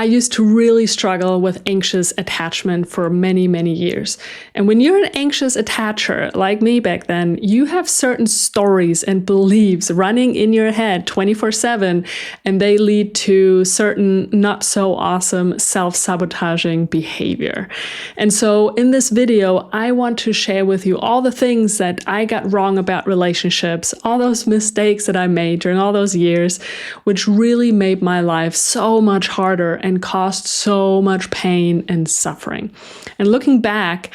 I used to really struggle with anxious attachment for many, many years. And when you're an anxious attacher, like me back then, you have certain stories and beliefs running in your head 24/7, and they lead to certain not so awesome self-sabotaging behavior. And so in this video, I want to share with you all the things that I got wrong about relationships, all those mistakes that I made during all those years, which really made my life so much harder and caused so much pain and suffering. And looking back,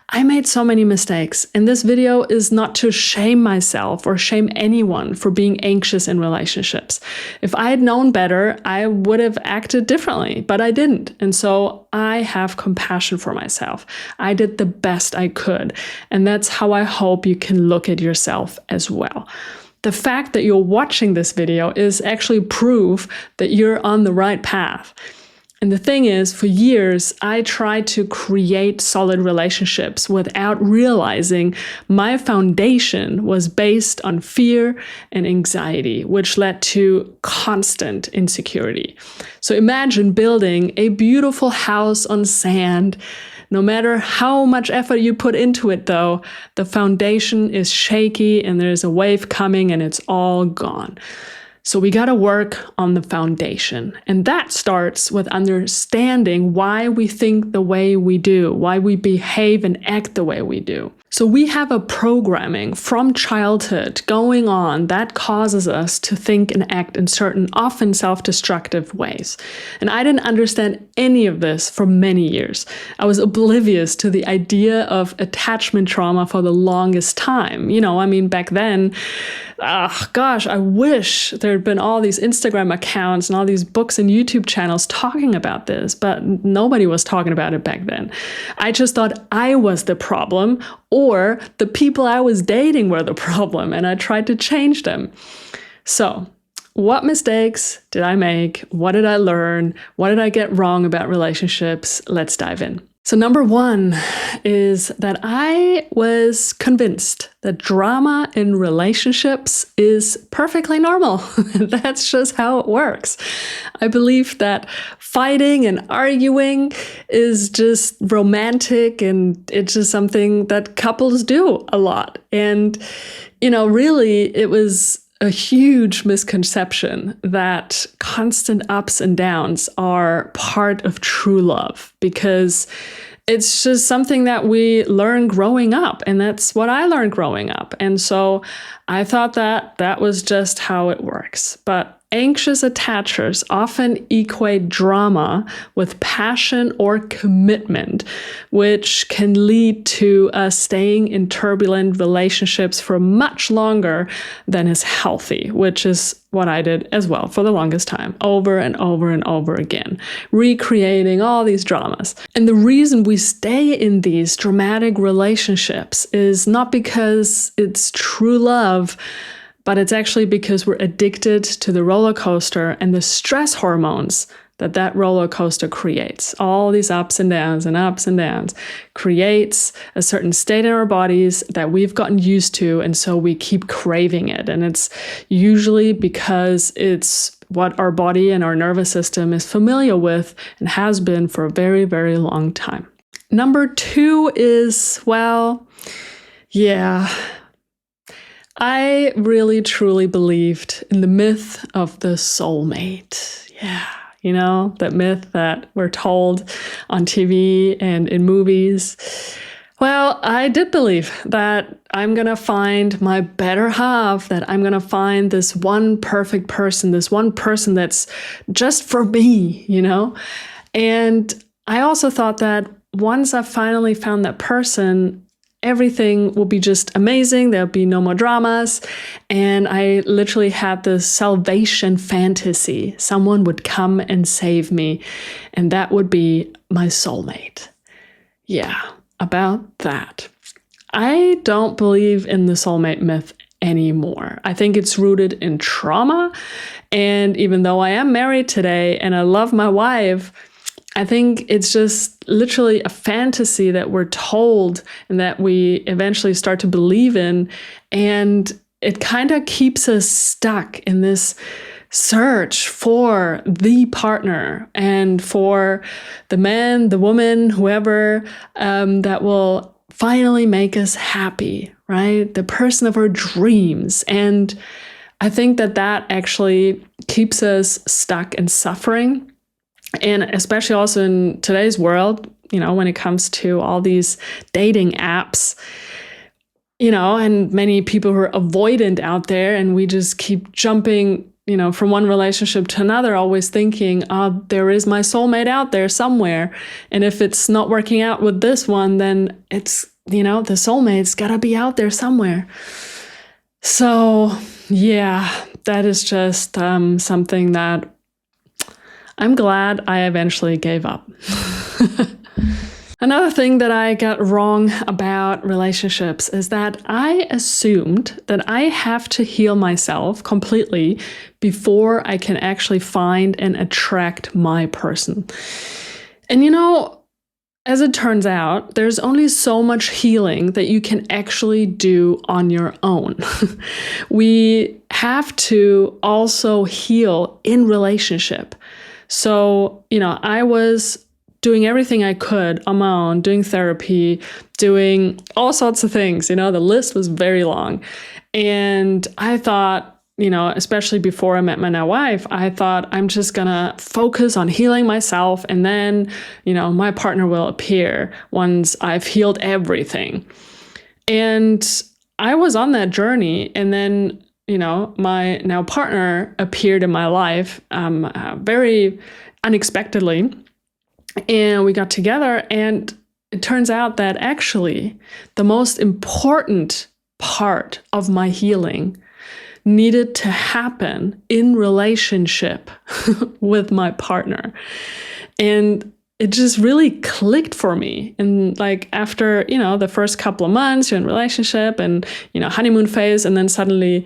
I made so many mistakes, and this video is not to shame myself or shame anyone for being anxious in relationships. If I had known better, I would have acted differently, but I didn't. And so I have compassion for myself. I did the best I could, and that's how I hope you can look at yourself as well. The fact that you're watching this video is actually proof that you're on the right path. And the thing is, for years, I tried to create solid relationships without realizing my foundation was based on fear and anxiety, which led to constant insecurity. So imagine building a beautiful house on sand. No matter how much effort you put into it, though, the foundation is shaky and there's a wave coming and it's all gone. So we got to work on the foundation. And that starts with understanding why we think the way we do, why we behave and act the way we do. So we have a programming from childhood going on that causes us to think and act in certain, often self-destructive ways. And I didn't understand any of this for many years. I was oblivious to the idea of attachment trauma for the longest time. Back then, I wish there had been all these Instagram accounts and all these books and YouTube channels talking about this, but nobody was talking about it back then. I just thought I was the problem, or the people I was dating were the problem, and I tried to change them. So, what mistakes did I make? What did I learn? What did I get wrong about relationships? Let's dive in. So number one is that I was convinced that drama in relationships is perfectly normal. That's just how it works. I believe that fighting and arguing is just romantic, and it's just something that couples do a lot. And, really it was a huge misconception that constant ups and downs are part of true love, because it's just something that we learn growing up, and that's what I learned growing up. And so I thought that that was just how it works. But anxious attachers often equate drama with passion or commitment, which can lead to us staying in turbulent relationships for much longer than is healthy, which is what I did as well for the longest time, over and over and over again, recreating all these dramas. And the reason we stay in these dramatic relationships is not because it's true love, but it's actually because we're addicted to the roller coaster and the stress hormones that roller coaster creates. All these ups and downs creates a certain state in our bodies that we've gotten used to, and so we keep craving it. And it's usually because it's what our body and our nervous system is familiar with and has been for a very, very long time. Number two is, I really truly believed in the myth of the soulmate. Yeah, that myth that we're told on TV and in movies. Well, I did believe that I'm going to find my better half, that I'm going to find this one perfect person, this one person that's just for me, And I also thought that once I finally found that person, everything will be just amazing. There'll be no more dramas. And I literally had this salvation fantasy. Someone would come and save me, and that would be my soulmate. Yeah, about that. I don't believe in the soulmate myth anymore. I think it's rooted in trauma. And even though I am married today and I love my wife, I think it's just literally a fantasy that we're told and that we eventually start to believe in. And it kind of keeps us stuck in this search for the partner and for the man, the woman, whoever, that will finally make us happy, right? The person of our dreams. And I think that actually keeps us stuck in suffering. And especially also in today's world, when it comes to all these dating apps, and many people who are avoidant out there, and we just keep jumping, from one relationship to another, always thinking, oh, there is my soulmate out there somewhere. And if it's not working out with this one, then it's, the soulmate's gotta be out there somewhere. So yeah, that is just something that I'm glad I eventually gave up. Another thing that I got wrong about relationships is that I assumed that I have to heal myself completely before I can actually find and attract my person. And as it turns out, there's only so much healing that you can actually do on your own. We have to also heal in relationship. So, I was doing everything I could on my own, doing therapy, doing all sorts of things. The list was very long. And I thought, especially before I met my now wife, I thought I'm just going to focus on healing myself. And then, my partner will appear once I've healed everything. And I was on that journey. And then, my now partner appeared in my life very unexpectedly. And we got together, and it turns out that actually the most important part of my healing needed to happen in relationship with my partner. And it just really clicked for me. And after, the first couple of months, you're in relationship and, honeymoon phase, and then suddenly,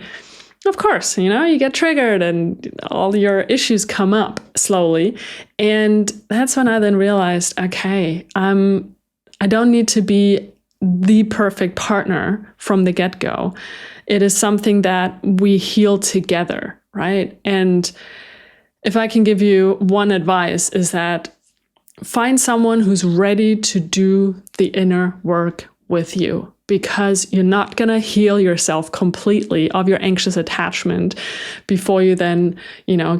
of course, you get triggered and all your issues come up slowly. And that's when I then realized, okay, I don't need to be the perfect partner from the get-go. It is something that we heal together, right? And if I can give you one advice, is that find someone who's ready to do the inner work with you, because you're not going to heal yourself completely of your anxious attachment before you then,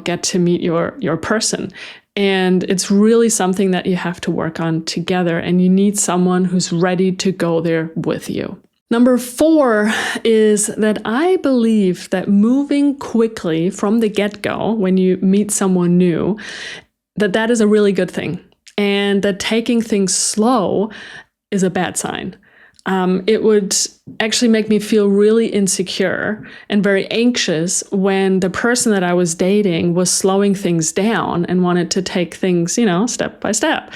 get to meet your person. And it's really something that you have to work on together, and you need someone who's ready to go there with you. Number 4 is that I believe that moving quickly from the get-go when you meet someone new, that is a really good thing. And that taking things slow is a bad sign. It would actually make me feel really insecure and very anxious when the person that I was dating was slowing things down and wanted to take things, step by step.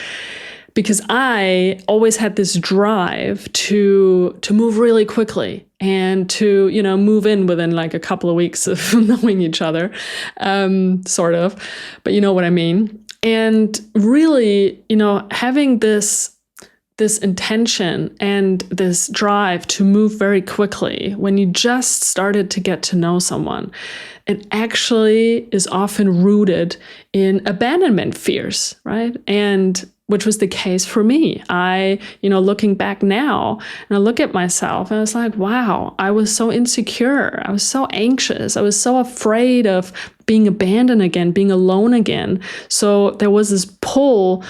Because I always had this drive to move really quickly and to, move in within a couple of weeks of knowing each other, sort of, but you know what I mean. And really, having this intention and this drive to move very quickly when you just started to get to know someone, it actually is often rooted in abandonment fears, right? And which was the case for me. I, looking back now, and I look at myself and I was like, wow, I was so insecure. I was so anxious. I was so afraid of being abandoned again, being alone again. So there was this pull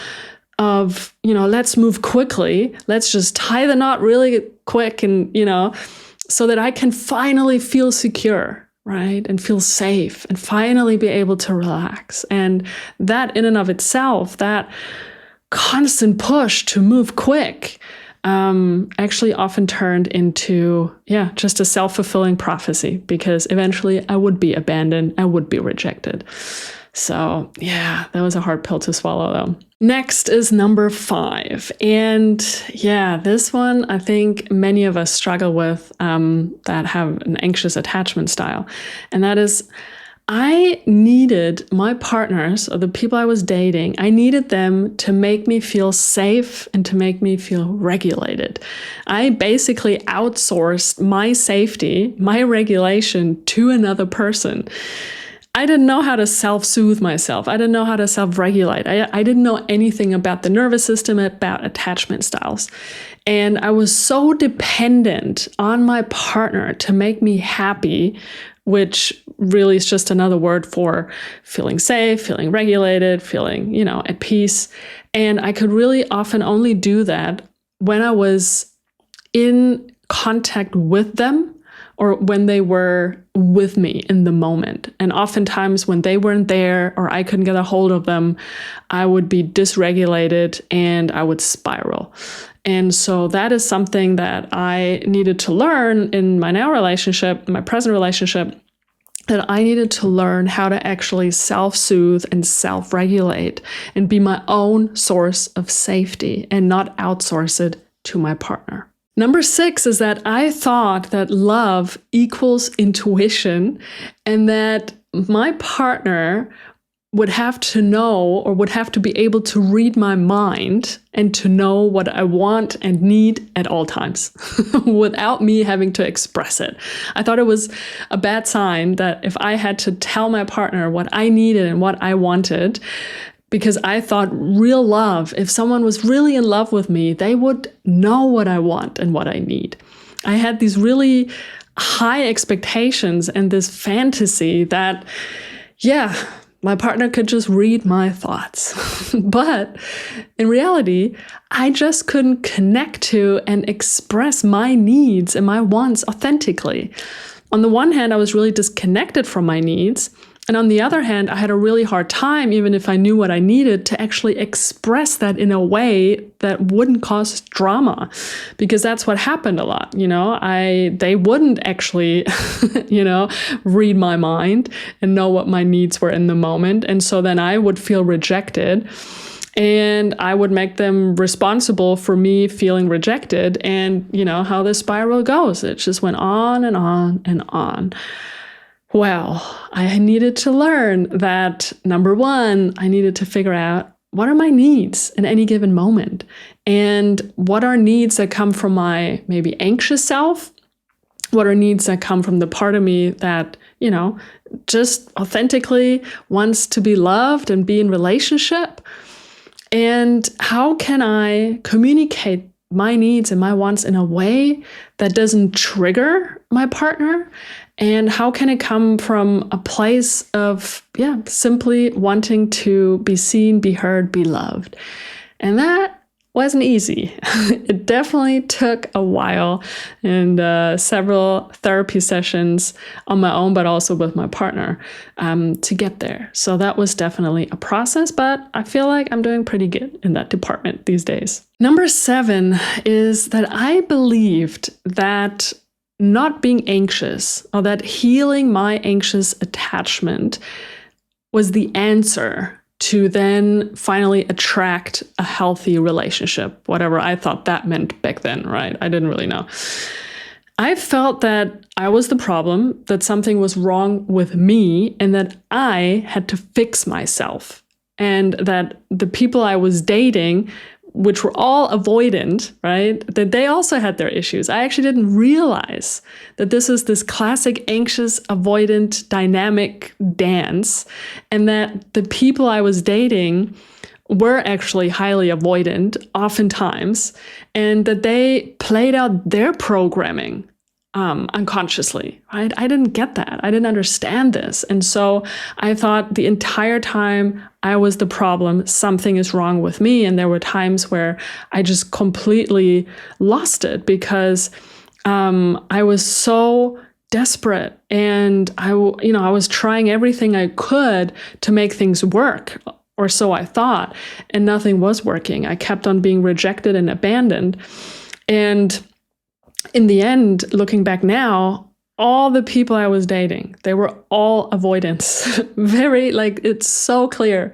of, let's move quickly. Let's just tie the knot really quick and, so that I can finally feel secure, right? And feel safe and finally be able to relax. And that in and of itself, that constant push to move quick, actually often turned into, just a self-fulfilling prophecy, because eventually I would be abandoned, I would be rejected. So that was a hard pill to swallow though. Next is number 5. And this one I think many of us struggle with, that have an anxious attachment style. And that is, I needed my partners, or the people I was dating, I needed them to make me feel safe and to make me feel regulated. I basically outsourced my safety, my regulation to another person. I didn't know how to self-soothe myself. I didn't know how to self-regulate. I didn't know anything about the nervous system, about attachment styles. And I was so dependent on my partner to make me happy, which really is just another word for feeling safe, feeling regulated, feeling, at peace. And I could really often only do that when I was in contact with them or when they were with me in the moment. And oftentimes when they weren't there or I couldn't get a hold of them, I would be dysregulated and I would spiral. And so that is something that I needed to learn in my my present relationship, that I needed to learn how to actually self-soothe and self-regulate and be my own source of safety and not outsource it to my partner. Number 6 is that I thought that love equals intuition and that my partner would have to know or would have to be able to read my mind and to know what I want and need at all times without me having to express it. I thought it was a bad sign that if I had to tell my partner what I needed and what I wanted, because I thought real love, if someone was really in love with me, they would know what I want and what I need. I had these really high expectations and this fantasy that, my partner could just read my thoughts. But in reality, I just couldn't connect to and express my needs and my wants authentically. On the one hand, I was really disconnected from my needs. And on the other hand, I had a really hard time, even if I knew what I needed, to actually express that in a way that wouldn't cause drama, because that's what happened a lot. They wouldn't actually, read my mind and know what my needs were in the moment. And so then I would feel rejected and I would make them responsible for me feeling rejected. And how this spiral goes. It just went on and on and on. Well, I needed to learn that, number 1, I needed to figure out what are my needs in any given moment and what are needs that come from my maybe anxious self, what are needs that come from the part of me that, just authentically wants to be loved and be in relationship, and how can I communicate my needs and my wants in a way that doesn't trigger my partner? And how can it come from a place of, simply wanting to be seen, be heard, be loved? And that wasn't easy. It definitely took a while and several therapy sessions on my own, but also with my partner to get there. So that was definitely a process, but I feel like I'm doing pretty good in that department these days. Number 7 is that I believed that not being anxious or that healing my anxious attachment was the answer to then finally attract a healthy relationship, whatever I thought that meant back then, right? I didn't really know. I felt that I was the problem, that something was wrong with me, and that I had to fix myself, and that the people I was dating, which were all avoidant, right? That they also had their issues. I actually didn't realize that this is this classic anxious avoidant dynamic dance, and that the people I was dating were actually highly avoidant oftentimes, and that they played out their programming unconsciously, right? I didn't get that. I didn't understand this. And so I thought the entire time I was the problem, something is wrong with me. And there were times where I just completely lost it because I was so desperate, and I was trying everything I could to make things work, or so I thought, and nothing was working. I kept on being rejected and abandoned. And in the end, looking back now, all the people I was dating, they were all avoidance. It's so clear.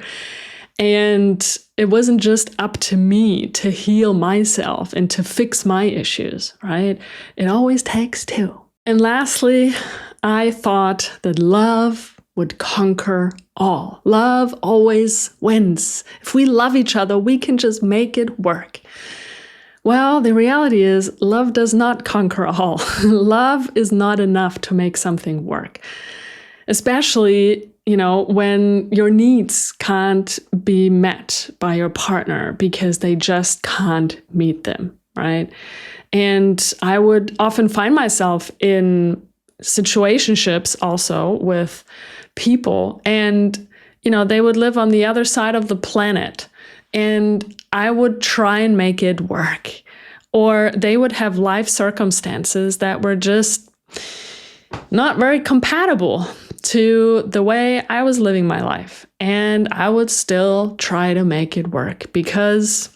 And it wasn't just up to me to heal myself and to fix my issues, right? It always takes two. And lastly, I thought that love would conquer all. Love always wins. If we love each other, we can just make it work. Well, the reality is love does not conquer all. Love is not enough to make something work, especially when your needs can't be met by your partner because they just can't meet them, right? And I would often find myself in situationships also with people, and they would live on the other side of the planet, and I would try and make it work. Or they would have life circumstances that were just not very compatible to the way I was living my life. And I would still try to make it work because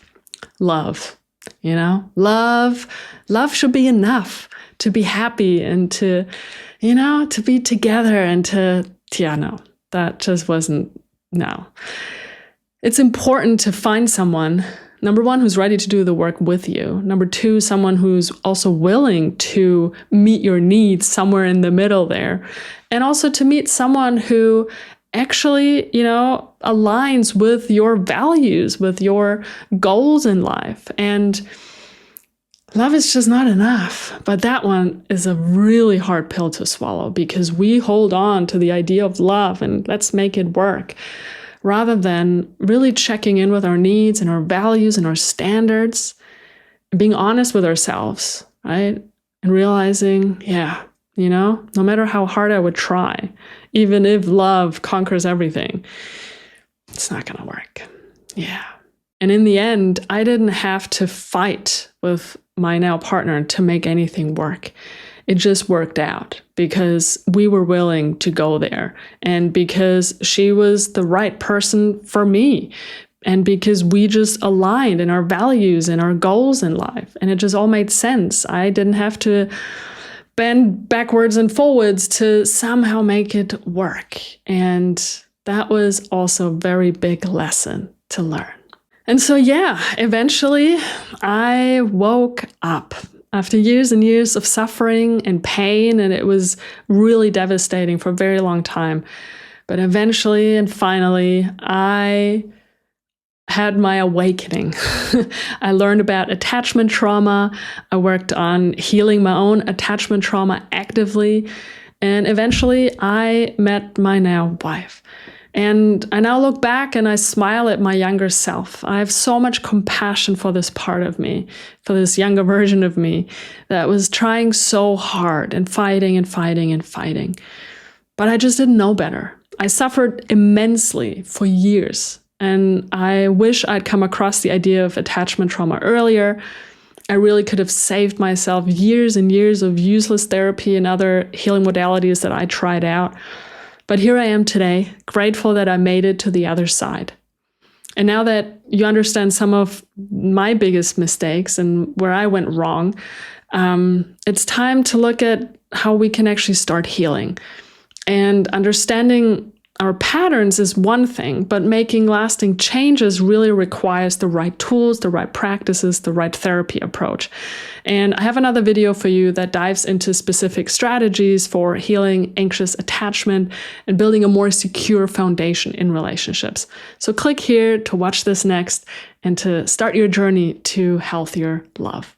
love, love should be enough to be happy and to be together and no, that just wasn't, no. It's important to find someone, number one, who's ready to do the work with you. Number two, someone who's also willing to meet your needs somewhere in the middle there. And also to meet someone who actually, aligns with your values, with your goals in life. And love is just not enough. But that one is a really hard pill to swallow because we hold on to the idea of love and let's make it work, rather than really checking in with our needs and our values and our standards and being honest with ourselves, right? And realizing, no matter how hard I would try, even if love conquers everything, it's not going to work. Yeah. And in the end, I didn't have to fight with my now partner to make anything work. It just worked out because we were willing to go there and because she was the right person for me and because we just aligned in our values and our goals in life. And it just all made sense. I didn't have to bend backwards and forwards to somehow make it work. And that was also a very big lesson to learn. And so, eventually I woke up after years and years of suffering and pain, and it was really devastating for a very long time. But eventually and finally, I had my awakening. I learned about attachment trauma. I worked on healing my own attachment trauma actively. And eventually, I met my now wife. And I now look back and I smile at my younger self. I have so much compassion for this part of me, for this younger version of me that was trying so hard and fighting and fighting and fighting. But I just didn't know better. I suffered immensely for years. And I wish I'd come across the idea of attachment trauma earlier. I really could have saved myself years and years of useless therapy and other healing modalities that I tried out. But here I am today, grateful that I made it to the other side. And now that you understand some of my biggest mistakes and where I went wrong, it's time to look at how we can actually start healing. And understanding our patterns is one thing, but making lasting changes really requires the right tools, the right practices, the right therapy approach. And I have another video for you that dives into specific strategies for healing anxious attachment and building a more secure foundation in relationships. So click here to watch this next and to start your journey to healthier love.